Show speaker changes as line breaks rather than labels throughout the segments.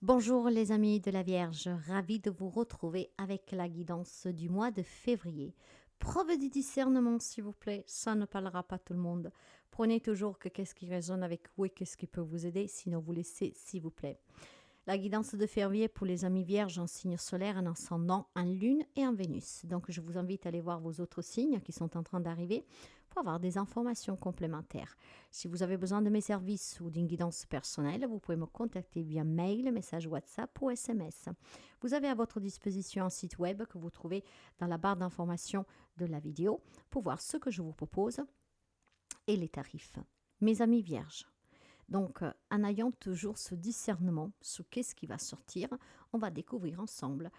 Bonjour les amis de la Vierge, ravi de vous retrouver avec la guidance du mois de février. Preuve du discernement s'il vous plaît, ça ne parlera pas tout le monde. Prenez toujours que qu'est-ce qui résonne avec vous et qu'est-ce qui peut vous aider, sinon vous laissez s'il vous plaît. La guidance de février pour les amis vierges en signe solaire, en ascendant, en lune et en Vénus. Donc je vous invite à aller voir vos autres signes qui sont en train d'arriver pour avoir des informations complémentaires. Si vous avez besoin de mes services ou d'une guidance personnelle, vous pouvez me contacter via mail, message WhatsApp ou SMS. Vous avez à votre disposition un site web que vous trouvez dans la barre d'information de la vidéo pour voir ce que je vous propose et les tarifs. Mes amis vierges, donc, en ayant toujours ce discernement sur qu'est-ce qui va sortir, on va découvrir ensemble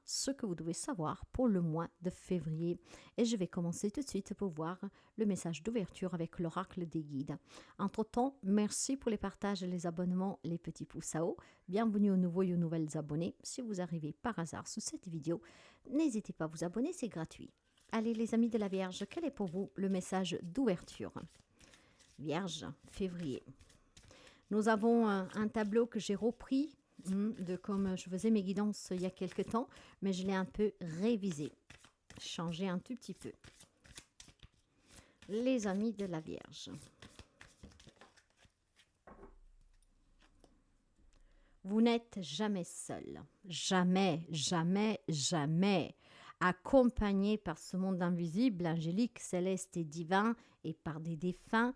ce que vous devez savoir pour le mois de février. Et je vais commencer tout de suite pour voir le message d'ouverture avec l'oracle des guides. Entre-temps, merci pour les partages, les abonnements, les petits pouces à haut. Bienvenue aux nouveaux et aux nouvelles abonnés. Si vous arrivez par hasard sous cette vidéo, n'hésitez pas à vous abonner, c'est gratuit. Allez les amis de la Vierge, quel est pour vous le message d'ouverture? Vierge, février. Nous avons un tableau que j'ai repris de comme je faisais mes guidances il y a quelque temps, mais je l'ai un peu révisé, changé un tout petit peu. Les amis de la Vierge. Vous n'êtes jamais seul. Jamais, jamais, jamais. Accompagné par ce monde invisible, angélique, céleste et divin, et par des défunts,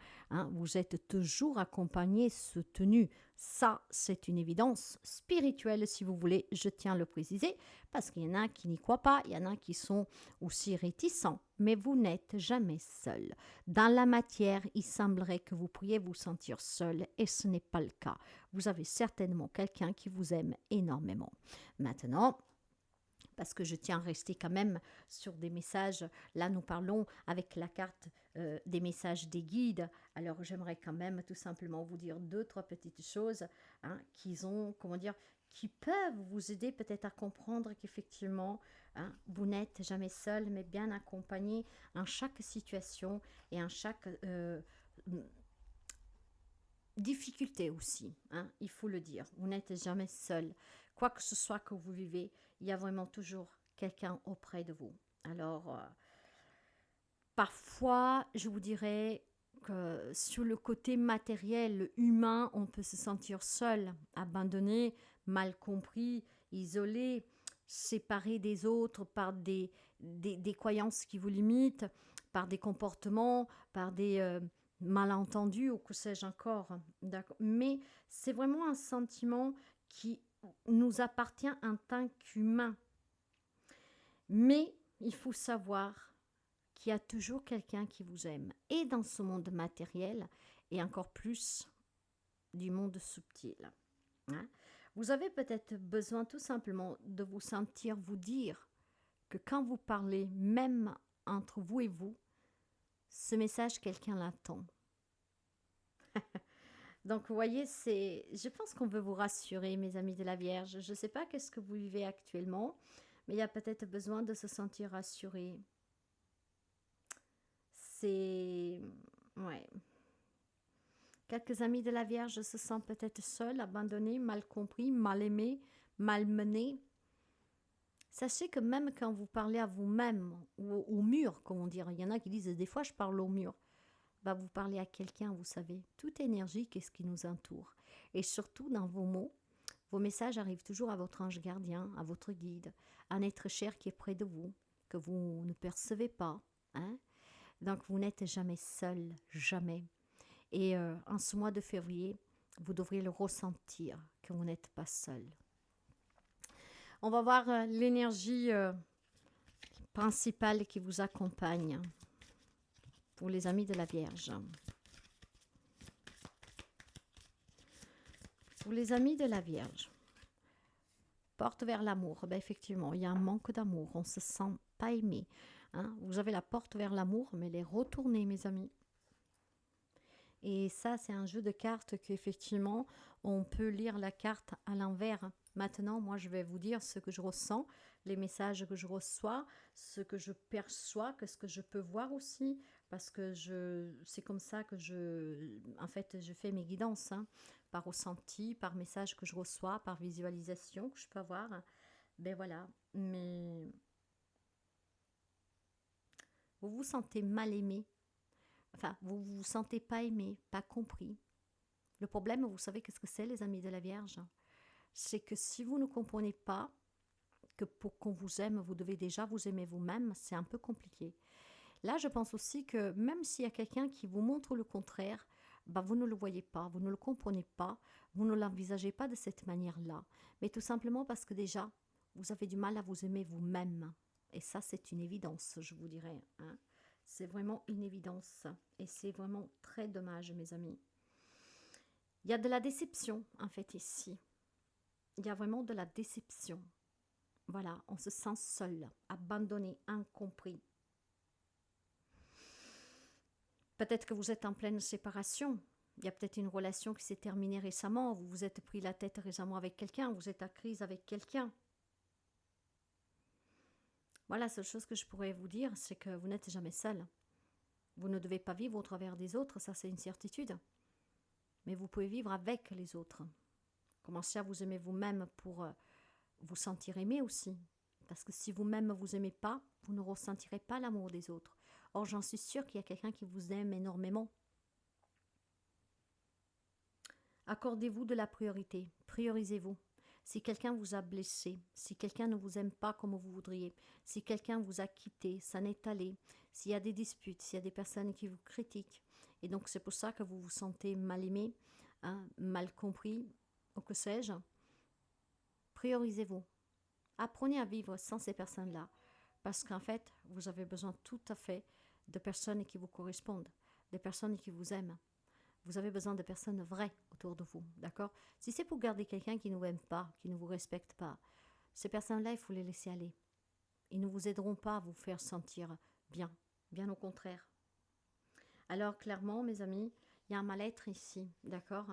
vous êtes toujours accompagné, soutenu. Ça, c'est une évidence spirituelle, si vous voulez, je tiens à le préciser, parce qu'il y en a qui n'y croient pas, il y en a qui sont aussi réticents, mais vous n'êtes jamais seul. Dans la matière, il semblerait que vous pourriez vous sentir seul, et ce n'est pas le cas. Vous avez certainement quelqu'un qui vous aime énormément. Maintenant, parce que je tiens à rester quand même sur des messages. Là, nous parlons avec la carte des messages des guides. Alors, j'aimerais quand même tout simplement vous dire deux, trois petites choses qui peuvent vous aider peut-être à comprendre qu'effectivement, vous n'êtes jamais seul, mais bien accompagné en chaque situation et en chaque difficulté aussi, il faut le dire. Vous n'êtes jamais seul. Quoi que ce soit que vous vivez, il y a vraiment toujours quelqu'un auprès de vous. Alors, parfois, je vous dirais que sur le côté matériel, humain, on peut se sentir seul, abandonné, mal compris, isolé, séparé des autres par des croyances qui vous limitent, par des comportements, par des malentendus ou que sais-je encore. Mais c'est vraiment un sentiment qui nous appartient en tant qu'humain. Mais il faut savoir qu'il y a toujours quelqu'un qui vous aime. Et dans ce monde matériel, et encore plus du monde subtil. Vous avez peut-être besoin tout simplement de vous sentir, vous dire que quand vous parlez, même entre vous et vous, ce message, quelqu'un l'attend. Donc, vous voyez, je pense qu'on veut vous rassurer, mes amis de la Vierge. Je ne sais pas qu'est-ce que vous vivez actuellement, mais il y a peut-être besoin de se sentir rassuré. Ouais. Quelques amis de la Vierge se sentent peut-être seuls, abandonnés, mal compris, mal aimés, malmenés. Sachez que même quand vous parlez à vous-même, ou au mur, comme on dit, il y en a qui disent des fois je parle au mur. Vous parlez à quelqu'un, vous savez, toute énergie, qu'est-ce qui nous entoure. Et surtout dans vos mots, vos messages arrivent toujours à votre ange gardien, à votre guide, à un être cher qui est près de vous, que vous ne percevez pas. Donc vous n'êtes jamais seul, jamais. Et en ce mois de février, vous devriez le ressentir, que vous n'êtes pas seul. On va voir l'énergie principale qui vous accompagne pour les amis de la Vierge. Pour les amis de la Vierge, porte vers l'amour. Effectivement, il y a un manque d'amour, on ne se sent pas aimé. Vous avez la porte vers l'amour, mais elle est retournée, mes amis. Et ça, c'est un jeu de cartes qu'effectivement, on peut lire la carte à l'envers. Maintenant, moi, je vais vous dire ce que je ressens, les messages que je reçois, ce que je perçois, ce que je peux voir aussi, parce que c'est comme ça que je fais mes guidances. par ressenti, par message que je reçois, par visualisation que je peux avoir. Ben voilà, mais vous vous sentez mal aimé. Enfin, vous vous sentez pas aimé, pas compris. Le problème, vous savez qu'est-ce que c'est, les amis de la Vierge? C'est que si vous ne comprenez pas que pour qu'on vous aime, vous devez déjà vous aimer vous-même, c'est un peu compliqué. Là, je pense aussi que même s'il y a quelqu'un qui vous montre le contraire, bah, vous ne le voyez pas, vous ne le comprenez pas, vous ne l'envisagez pas de cette manière-là. Mais tout simplement parce que déjà, vous avez du mal à vous aimer vous-même. Et ça, c'est une évidence, je vous dirais. Hein. C'est vraiment une évidence. Et c'est vraiment très dommage, mes amis. Il y a de la déception, en fait, ici. Il y a vraiment de la déception. Voilà, on se sent seul, abandonné, incompris. Peut-être que vous êtes en pleine séparation. Il y a peut-être une relation qui s'est terminée récemment. Vous vous êtes pris la tête récemment avec quelqu'un. Vous êtes en crise avec quelqu'un. Voilà, la seule chose que je pourrais vous dire, c'est que vous n'êtes jamais seul. Vous ne devez pas vivre au travers des autres, ça c'est une certitude. Mais vous pouvez vivre avec les autres. Commencez à vous aimer vous-même pour vous sentir aimé aussi. Parce que si vous-même ne vous aimez pas, vous ne ressentirez pas l'amour des autres. Or, j'en suis sûre qu'il y a quelqu'un qui vous aime énormément. Accordez-vous de la priorité. Priorisez-vous. Si quelqu'un vous a blessé, si quelqu'un ne vous aime pas comme vous voudriez, si quelqu'un vous a quitté, s'en est allé, s'il y a des disputes, s'il y a des personnes qui vous critiquent, et donc c'est pour ça que vous vous sentez mal aimé, hein, mal compris, ou que sais-je, priorisez-vous. Apprenez à vivre sans ces personnes-là, parce qu'en fait, vous avez besoin tout à fait de personnes qui vous correspondent, de personnes qui vous aiment. Vous avez besoin de personnes vraies autour de vous, d'accord? Si c'est pour garder quelqu'un qui ne vous aime pas, qui ne vous respecte pas, ces personnes-là, il faut les laisser aller. Ils ne vous aideront pas à vous faire sentir bien, bien au contraire. Alors clairement, mes amis, il y a un mal-être ici, d'accord?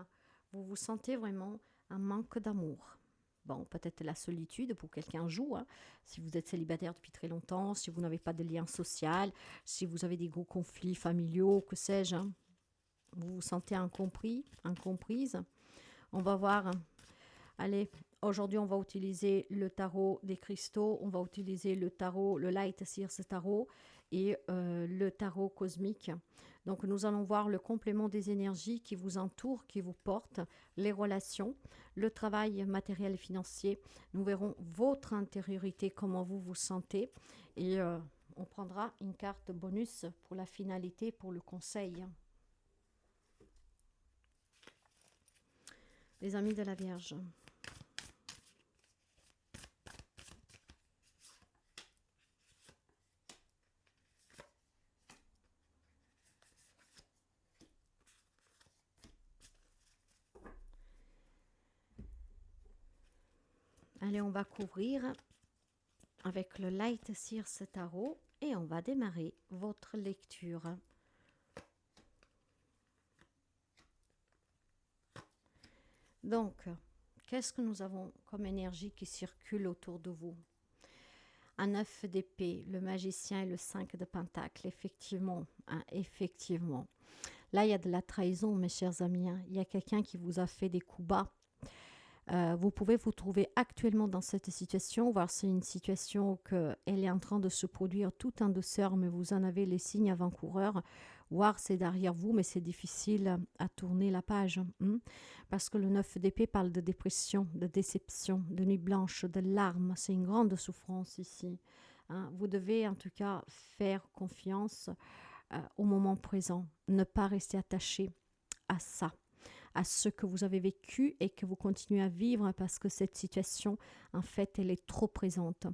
Vous vous sentez vraiment un manque d'amour. Bon, peut-être la solitude pour quelqu'un joue, hein. Si vous êtes célibataire depuis très longtemps, si vous n'avez pas de lien social, si vous avez des gros conflits familiaux, que sais-je, hein. Vous vous sentez incompris, incomprise. On va voir. Allez, aujourd'hui, on va utiliser le tarot des cristaux. On va utiliser le tarot, le Light Seers Tarot et le tarot cosmique. Donc, nous allons voir le complément des énergies qui vous entourent, qui vous portent, les relations, le travail matériel et financier. Nous verrons votre intériorité, comment vous vous sentez. Et on prendra une carte bonus pour la finalité, pour le conseil. Les amis de la Vierge. Allez, on va couvrir avec le Light Seers Tarot et on va démarrer votre lecture. Donc, qu'est-ce que nous avons comme énergie qui circule autour de vous? Un 9 d'épée, le magicien et le 5 de pentacle, effectivement, hein, effectivement. Là, il y a de la trahison, mes chers amis, hein. Il y a quelqu'un qui vous a fait des coups bas. Vous pouvez vous trouver actuellement dans cette situation, voire c'est une situation qu'elle est en train de se produire tout en douceur, mais vous en avez les signes avant-coureurs, voire c'est derrière vous, mais c'est difficile à tourner la page. Parce que le 9 d'épée parle de dépression, de déception, de nuit blanche, de larmes. C'est une grande souffrance ici. Hein. Vous devez en tout cas faire confiance au moment présent, ne pas rester attaché à ça, à ce que vous avez vécu et que vous continuez à vivre parce que cette situation, en fait, elle est trop présente.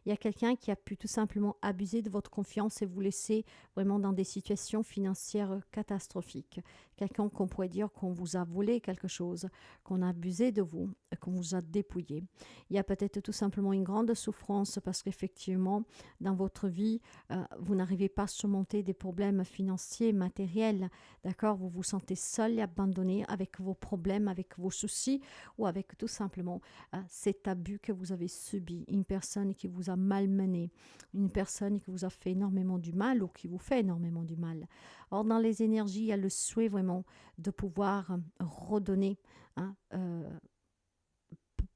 Il y a quelqu'un qui a pu tout simplement abuser de votre confiance et vous laisser vraiment dans des situations financières catastrophiques. Quelqu'un qu'on pourrait dire qu'on vous a volé quelque chose, qu'on a abusé de vous, qu'on vous a dépouillé. Il y a peut-être tout simplement une grande souffrance parce qu'effectivement, dans votre vie, vous n'arrivez pas à surmonter des problèmes financiers, matériels, d'accord? Vous vous sentez seul et abandonné avec avec vos problèmes, avec vos soucis ou avec tout simplement cet abus que vous avez subi, une personne qui vous a malmené, une personne qui vous a fait énormément du mal ou qui vous fait énormément du mal. Or, dans les énergies, il y a le souhait vraiment de pouvoir redonner, hein,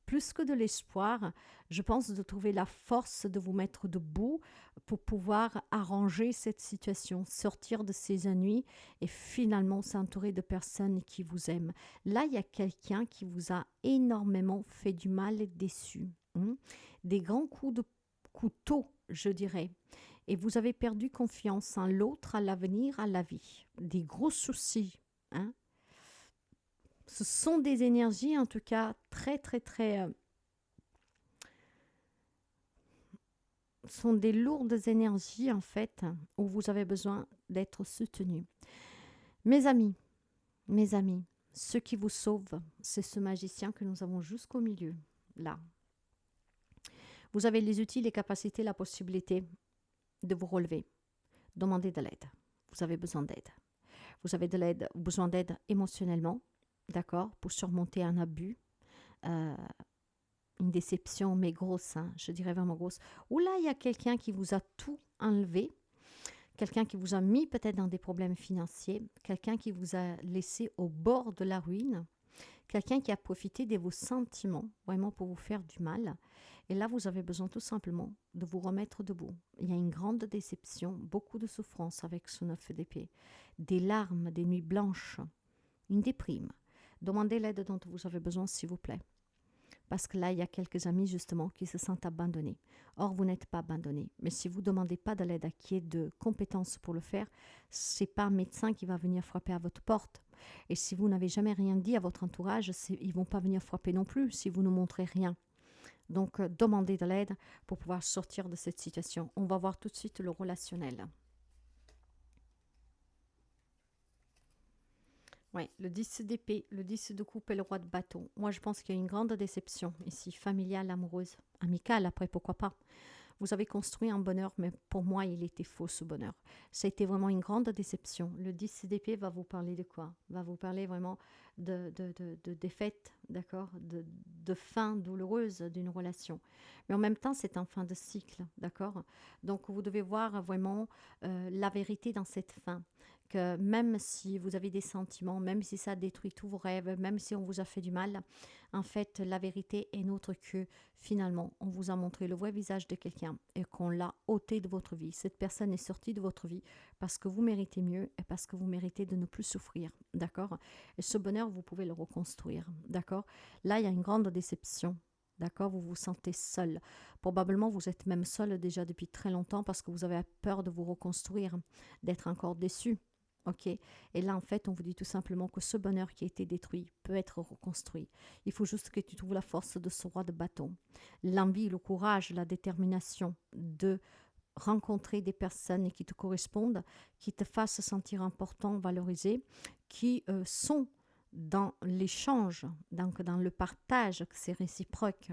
plus que de l'espoir, je pense de trouver la force de vous mettre debout pour pouvoir arranger cette situation, sortir de ces ennuis et finalement s'entourer de personnes qui vous aiment. Là, il y a quelqu'un qui vous a énormément fait du mal et déçu. Des grands coups de couteau, je dirais. Et vous avez perdu confiance en l'autre, à l'avenir, à la vie. Des gros soucis. Hein. Ce sont des énergies, en tout cas, très, très, très... sont des lourdes énergies, en fait, où vous avez besoin d'être soutenu. Mes amis, ce qui vous sauve, c'est ce magicien que nous avons jusqu'au milieu, là. Vous avez les outils, les capacités, la possibilité de vous relever. Demandez de l'aide. Vous avez besoin d'aide. Vous avez besoin d'aide émotionnellement, d'accord, pour surmonter un abus, une déception, mais grosse, hein, je dirais vraiment grosse. Ou là, il y a quelqu'un qui vous a tout enlevé, quelqu'un qui vous a mis peut-être dans des problèmes financiers, quelqu'un qui vous a laissé au bord de la ruine, quelqu'un qui a profité de vos sentiments, vraiment pour vous faire du mal. Et là, vous avez besoin tout simplement de vous remettre debout. Il y a une grande déception, beaucoup de souffrance avec ce 9 d'épée, des larmes, des nuits blanches, une déprime. Demandez l'aide dont vous avez besoin, s'il vous plaît. Parce que là, il y a quelques amis, justement, qui se sentent abandonnés. Or, vous n'êtes pas abandonnés. Mais si vous ne demandez pas de l'aide à qui est de compétences pour le faire, ce n'est pas un médecin qui va venir frapper à votre porte. Et si vous n'avez jamais rien dit à votre entourage, ils ne vont pas venir frapper non plus si vous ne montrez rien. Donc, demandez de l'aide pour pouvoir sortir de cette situation. On va voir tout de suite le relationnel. Oui, le 10 d'épée, le 10 de coupe et le roi de bâton. Moi, je pense qu'il y a une grande déception ici, familiale, amoureuse, amicale, après, pourquoi pas. Vous avez construit un bonheur, mais pour moi, il était faux, ce bonheur. Ça a été vraiment une grande déception. Le 10 d'épée va vous parler de quoi? Va vous parler vraiment de défaite, d'accord, de fin douloureuse d'une relation. Mais en même temps, c'est un fin de cycle, d'accord. Donc, vous devez voir vraiment la vérité dans cette fin. Que même si vous avez des sentiments, même si ça détruit tous vos rêves, même si on vous a fait du mal, en fait, la vérité est autre que finalement, on vous a montré le vrai visage de quelqu'un et qu'on l'a ôté de votre vie. Cette personne est sortie de votre vie parce que vous méritez mieux et parce que vous méritez de ne plus souffrir, d'accord? Et ce bonheur, vous pouvez le reconstruire, d'accord? Là, il y a une grande déception. D'accord, vous vous sentez seul. Probablement, vous êtes même seul déjà depuis très longtemps parce que vous avez peur de vous reconstruire, d'être encore déçu. Ok, et là en fait on vous dit tout simplement que ce bonheur qui a été détruit peut être reconstruit. Il faut juste que tu trouves la force de ce roi de bâton, l'envie, le courage, la détermination de rencontrer des personnes qui te correspondent, qui te fassent sentir important, valorisé, qui sont dans l'échange, donc dans le partage, que c'est réciproque.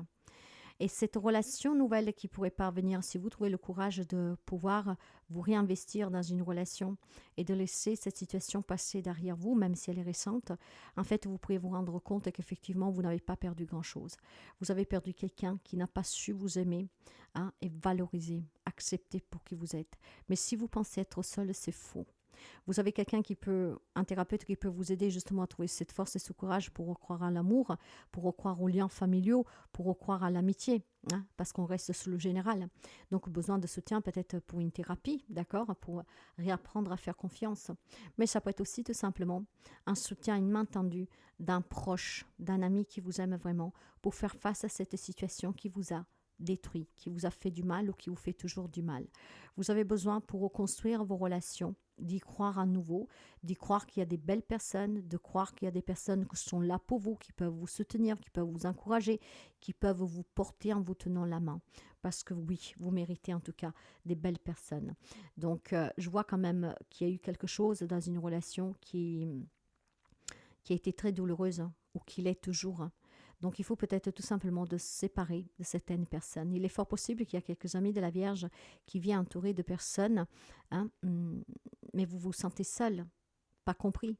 Et cette relation nouvelle qui pourrait parvenir, si vous trouvez le courage de pouvoir vous réinvestir dans une relation et de laisser cette situation passer derrière vous, même si elle est récente, en fait, vous pourrez vous rendre compte qu'effectivement, vous n'avez pas perdu grand-chose. Vous avez perdu quelqu'un qui n'a pas su vous aimer, hein, et valoriser, accepter pour qui vous êtes. Mais si vous pensez être seul, c'est faux. Vous avez quelqu'un un thérapeute qui peut vous aider justement à trouver cette force et ce courage pour recroire à l'amour, pour recroire aux liens familiaux, pour recroire à l'amitié, hein, parce qu'on reste sous le général. Donc besoin de soutien peut-être pour une thérapie, d'accord, pour réapprendre à faire confiance. Mais ça peut être aussi tout simplement un soutien, une main tendue d'un proche, d'un ami qui vous aime vraiment, pour faire face à cette situation qui vous a détruit, qui vous a fait du mal ou qui vous fait toujours du mal. Vous avez besoin pour reconstruire vos relations, d'y croire à nouveau, d'y croire qu'il y a des belles personnes, de croire qu'il y a des personnes qui sont là pour vous, qui peuvent vous soutenir, qui peuvent vous encourager, qui peuvent vous porter en vous tenant la main. Parce que oui, vous méritez en tout cas des belles personnes. Donc, je vois quand même qu'il y a eu quelque chose dans une relation qui a été très douloureuse, hein, ou qu'il est toujours, hein. Donc, il faut peut-être tout simplement de se séparer de certaines personnes. Il est fort possible qu'il y a quelques amis de la Vierge qui viennent entourés de personnes, hein, mais vous vous sentez seul, pas compris,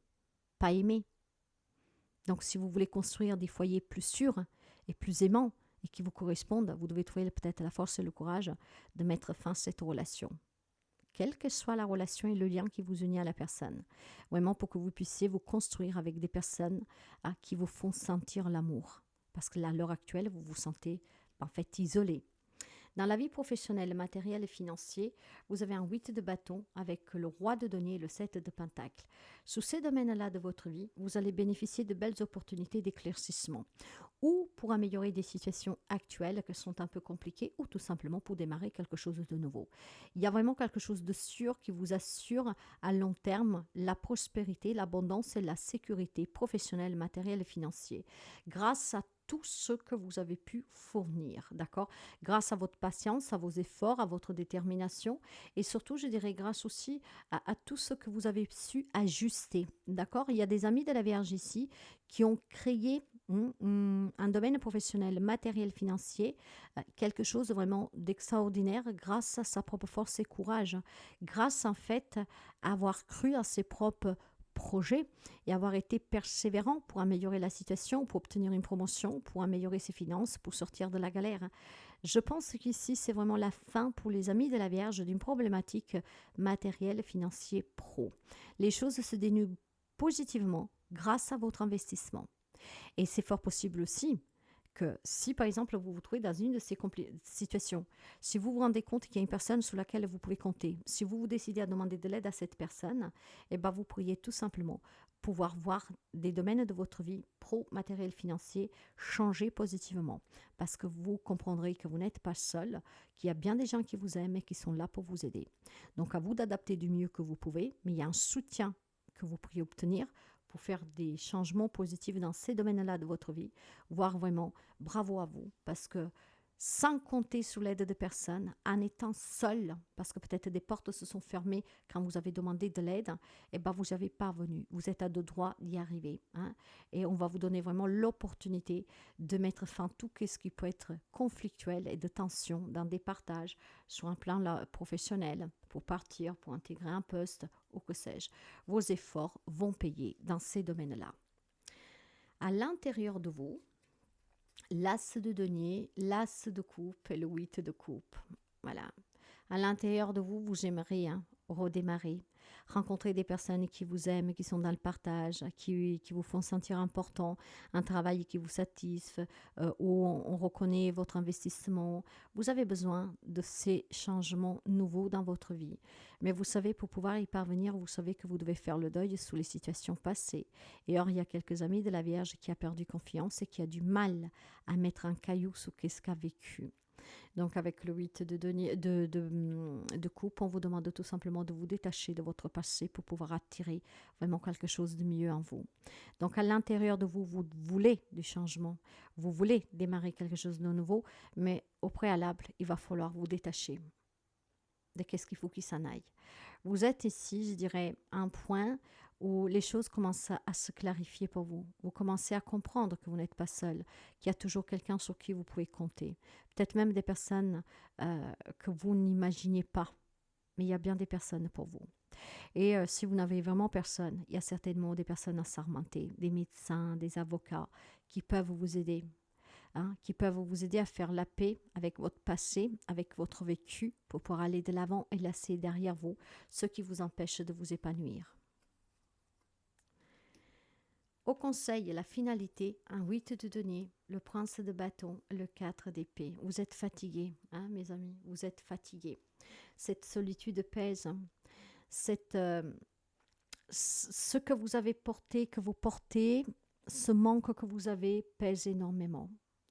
pas aimé. Donc, si vous voulez construire des foyers plus sûrs et plus aimants et qui vous correspondent, vous devez trouver peut-être la force et le courage de mettre fin à cette relation. Quelle que soit la relation et le lien qui vous unit à la personne. Vraiment pour que vous puissiez vous construire avec des personnes qui vous font sentir l'amour. Parce que à l'heure actuelle, vous vous sentez en fait isolé. Dans la vie professionnelle, matérielle et financière, vous avez un 8 de bâton avec le roi de denier et le 7 de pentacle. Sous ces domaines-là de votre vie, vous allez bénéficier de belles opportunités d'éclaircissement ou pour améliorer des situations actuelles qui sont un peu compliquées ou tout simplement pour démarrer quelque chose de nouveau. Il y a vraiment quelque chose de sûr qui vous assure à long terme la prospérité, l'abondance et la sécurité professionnelle, matérielle et financière grâce à tout ce que vous avez pu fournir, d'accord? Grâce à votre patience, à vos efforts, à votre détermination et surtout, je dirais, grâce aussi à tout ce que vous avez su ajuster, d'accord? Il y a des amis de la Vierge ici qui ont créé un domaine professionnel, matériel, financier, quelque chose de vraiment d'extraordinaire grâce à sa propre force et courage, grâce en fait à avoir cru à ses propres projets et avoir été persévérant pour améliorer la situation, pour obtenir une promotion, pour améliorer ses finances, pour sortir de la galère. Je pense qu'ici, c'est vraiment la fin pour les amis de la Vierge d'une problématique matérielle, financière, pro. Les choses se dénouent positivement grâce à votre investissement. Et c'est fort possible aussi que si, par exemple, vous vous trouvez dans une de ces situations, si vous vous rendez compte qu'il y a une personne sur laquelle vous pouvez compter, si vous vous décidez à demander de l'aide à cette personne, eh ben, vous pourriez tout simplement pouvoir voir des domaines de votre vie pro, matériel, financier changer positivement. Parce que vous comprendrez que vous n'êtes pas seul, qu'il y a bien des gens qui vous aiment et qui sont là pour vous aider. Donc à vous d'adapter du mieux que vous pouvez, mais il y a un soutien que vous pourriez obtenir pour faire des changements positifs dans ces domaines-là de votre vie, voire vraiment bravo à vous, parce que sans compter sur l'aide de personnes, en étant seul, parce que peut-être des portes se sont fermées quand vous avez demandé de l'aide, et ben vous n'avez pas venu, vous êtes à deux droits d'y arriver. Hein? Et on va vous donner vraiment l'opportunité de mettre fin à tout ce qui peut être conflictuel et de tension dans des partages sur un plan là, professionnel, pour partir, pour intégrer un poste, ou que sais-je. Vos efforts vont payer dans ces domaines-là. À l'intérieur de vous, l'as de denier, l'as de coupe et le 8 de coupe. Voilà. À l'intérieur de vous, vous aimeriez redémarrer, rencontrer des personnes qui vous aiment, qui sont dans le partage, qui vous font sentir important, un travail qui vous satisfait, où on reconnaît votre investissement. Vous avez besoin de ces changements nouveaux dans votre vie. Mais vous savez, pour pouvoir y parvenir, vous savez que vous devez faire le deuil sur les situations passées. Et or, il y a quelques amis de la Vierge qui a perdu confiance et qui a du mal à mettre un caillou sur ce qu'a vécu. Donc avec le 8 de coupe, on vous demande tout simplement de vous détacher de votre passé pour pouvoir attirer vraiment quelque chose de mieux en vous. Donc à l'intérieur de vous, vous voulez du changement, vous voulez démarrer quelque chose de nouveau, mais au préalable, il va falloir vous détacher de qu'est-ce qu'il faut qu'il s'en aille. Vous êtes ici, je dirais, à un point où les choses commencent à se clarifier pour vous. Vous commencez à comprendre que vous n'êtes pas seul, qu'il y a toujours quelqu'un sur qui vous pouvez compter. Peut-être même des personnes que vous n'imaginiez pas, mais il y a bien des personnes pour vous. Et si vous n'avez vraiment personne, il y a certainement des personnes assermentées, des médecins, des avocats qui peuvent vous aider. Qui peuvent vous aider à faire la paix avec votre passé, avec votre vécu, pour pouvoir aller de l'avant et laisser derrière vous ce qui vous empêche de vous épanouir. Au conseil, la finalité, un 8 de denier, le prince de bâton, le 4 d'épée. Vous êtes fatigués, mes amis, vous êtes fatigués. Cette solitude pèse, ce que vous avez porté, que vous portez, ce manque que vous avez pèse énormément.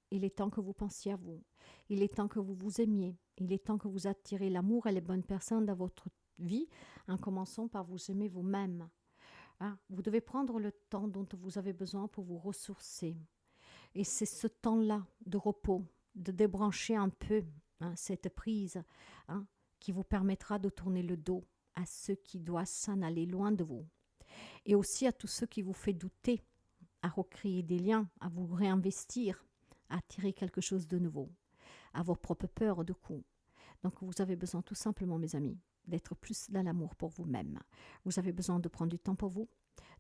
Il est temps que vous pensiez à vous. Il est temps que vous vous aimiez. Il est temps que vous attirez l'amour et les bonnes personnes dans votre vie en commençant par vous aimer vous-même. Vous devez prendre le temps dont vous avez besoin pour vous ressourcer. Et c'est ce temps-là de repos, de débrancher un peu cette prise qui vous permettra de tourner le dos à ceux qui doivent s'en aller loin de vous. Et aussi à tous ceux qui vous font douter, à recréer des liens, à vous réinvestir, à attirer quelque chose de nouveau, à vos propres peurs de coup. Donc vous avez besoin tout simplement, mes amis, d'être plus dans l'amour pour vous-même. Vous avez besoin de prendre du temps pour vous,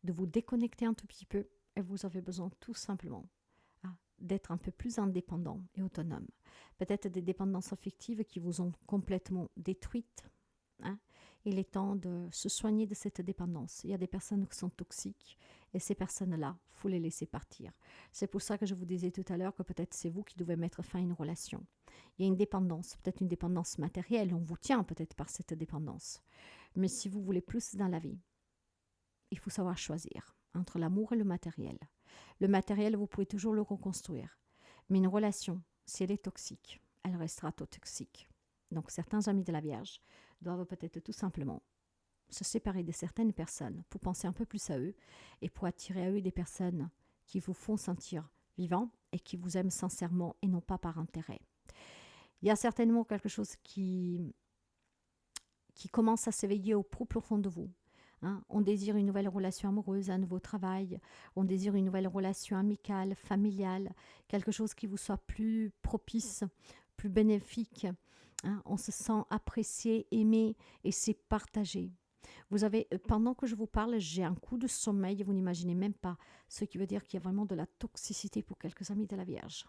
de vous déconnecter un tout petit peu et vous avez besoin tout simplement d'être un peu plus indépendant et autonome. Peut-être des dépendances affectives qui vous ont complètement détruite. Il est temps de se soigner de cette dépendance. Il y a des personnes qui sont toxiques et ces personnes-là, il faut les laisser partir. C'est pour ça que je vous disais tout à l'heure que peut-être c'est vous qui devez mettre fin à une relation. Il y a une dépendance, peut-être une dépendance matérielle, on vous tient peut-être par cette dépendance. Mais si vous voulez plus dans la vie, il faut savoir choisir entre l'amour et le matériel. Le matériel, vous pouvez toujours le reconstruire. Mais une relation, si elle est toxique, elle restera toxique. Donc certains amis de la Vierge doivent peut-être tout simplement se séparer de certaines personnes pour penser un peu plus à eux et pour attirer à eux des personnes qui vous font sentir vivant et qui vous aiment sincèrement et non pas par intérêt. Il y a certainement quelque chose qui commence à s'éveiller au plus profond de vous. On désire une nouvelle relation amoureuse, un nouveau travail, on désire une nouvelle relation amicale, familiale, quelque chose qui vous soit plus propice, plus bénéfique. On se sent apprécié, aimé et c'est partagé. Vous avez, pendant que je vous parle, j'ai un coup de sommeil, vous n'imaginez même pas, ce qui veut dire qu'il y a vraiment de la toxicité pour quelques amis de la Vierge.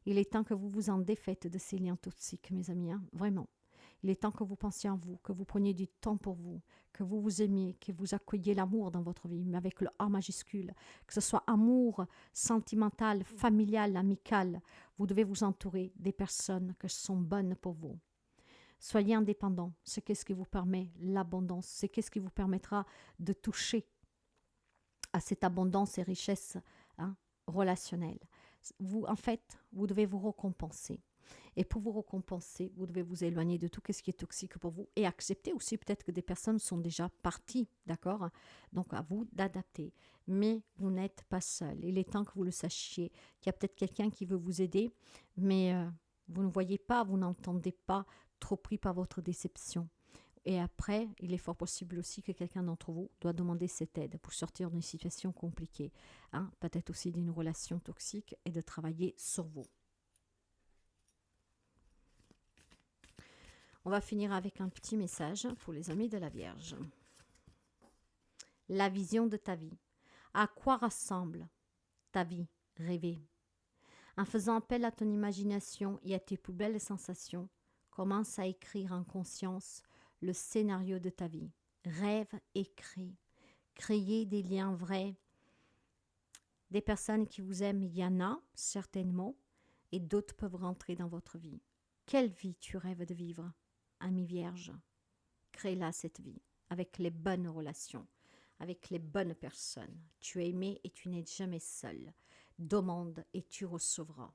Il est temps que vous vous en défaites de ces liens toxiques, mes amis, vraiment. Il est temps que vous pensiez en vous, que vous preniez du temps pour vous, que vous vous aimiez, que vous accueilliez l'amour dans votre vie, mais avec le A majuscule, que ce soit amour sentimental, familial, amical. Vous devez vous entourer des personnes qui sont bonnes pour vous. Soyez indépendant, c'est qu'est-ce qui vous permet l'abondance, c'est qu'est-ce qui vous permettra de toucher à cette abondance et richesse relationnelle. Vous, en fait, vous devez vous récompenser. Et pour vous récompenser, vous devez vous éloigner de tout ce qui est toxique pour vous et accepter aussi peut-être que des personnes sont déjà parties, d'accord? Donc à vous d'adapter. Mais vous n'êtes pas seul. Il est temps que vous le sachiez, qu'il y a peut-être quelqu'un qui veut vous aider, mais vous ne voyez pas, vous n'entendez pas, trop pris par votre déception. Et après, il est fort possible aussi que quelqu'un d'entre vous doit demander cette aide pour sortir d'une situation compliquée. Peut-être aussi d'une relation toxique et de travailler sur vous. On va finir avec un petit message pour les amis de la Vierge. La vision de ta vie. À quoi ressemble ta vie rêvée? En faisant appel à ton imagination et à tes plus belles sensations, commence à écrire en conscience le scénario de ta vie. Rêve et crée. Créez des liens vrais. Des personnes qui vous aiment, il y en a certainement, et d'autres peuvent rentrer dans votre vie. Quelle vie tu rêves de vivre? Ami Vierge, crée-la cette vie, avec les bonnes relations, avec les bonnes personnes. Tu es aimé et tu n'es jamais seul. Demande et tu recevras.